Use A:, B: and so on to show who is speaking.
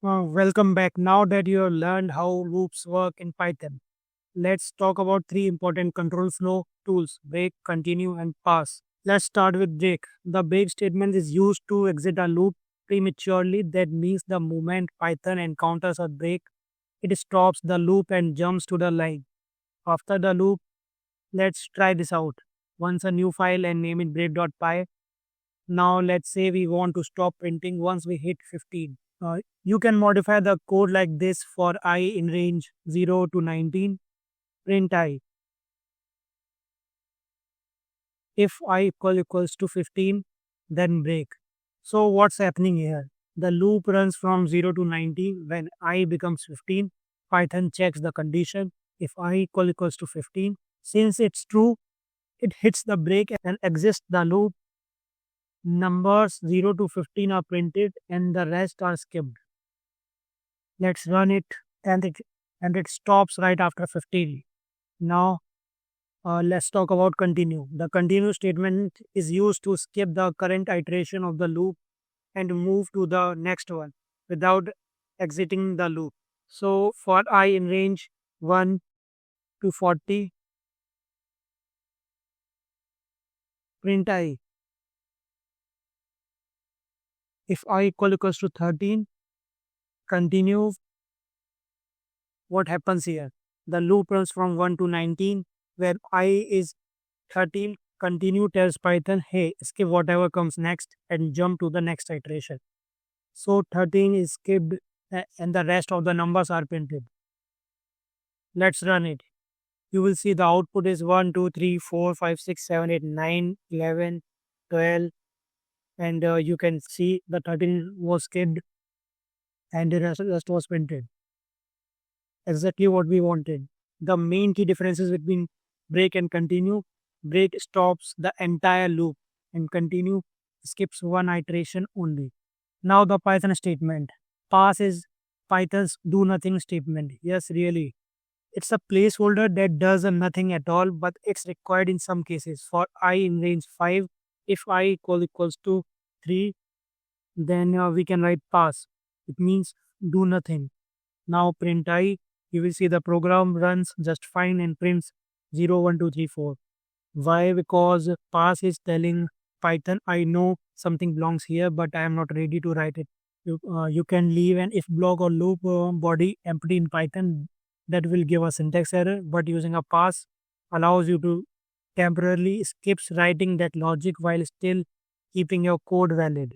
A: Welcome back. Now that you have learned how loops work in Python, let's talk about three important control flow tools: break, continue, and pass. Let's start with break. The break statement is used to exit a loop prematurely. That means the moment Python encounters a break, it stops the loop and jumps to the line. After the loop, let's try this out. Once a new file and name it break.py. Now let's say we want to stop printing once we hit 15. You can modify the code like this for I in range 0 to 19. Print I. If I equals to 15, then break. So what's happening here? The loop runs from 0 to 19. When I becomes 15, Python checks the condition. If I equals to 15, since it's true, it hits the break and exits the loop. Numbers 0 to 15 are printed and the rest are skipped. Let's run it and it stops right after 15. Now let's talk about continue. The continue statement is used to skip the current iteration of the loop and move to the next one without exiting the loop. So for I in range 1 to 40, print I. If I equals to 13, continue. What happens here? The loop runs from 1 to 19, where I is 13. Continue tells Python, hey, skip whatever comes next and jump to the next iteration. So 13 is skipped and the rest of the numbers are printed. Let's run it. You will see the output is 1, 2, 3, 4, 5, 6, 7, 8, 9, 11, 12, and you can see the 13 was skipped and the rest was printed. Exactly what we wanted. The main key differences between break and continue: break stops the entire loop and continue skips one iteration only. Now the Python statement. Pass is Python's do nothing statement. Yes, really. It's a placeholder that does a nothing at all, but it's required in some cases. For I in range 5, if I equals to 3, then we can write pass. It means do nothing. Now print I, you will see the program runs just fine and prints 0, 1, 2, 3, 4. Why? Because pass is telling Python, I know something belongs here, but I am not ready to write it. You can leave an if block or loop body empty in Python. That will give a syntax error, but using a pass allows you to temporarily skips writing that logic while still keeping your code valid.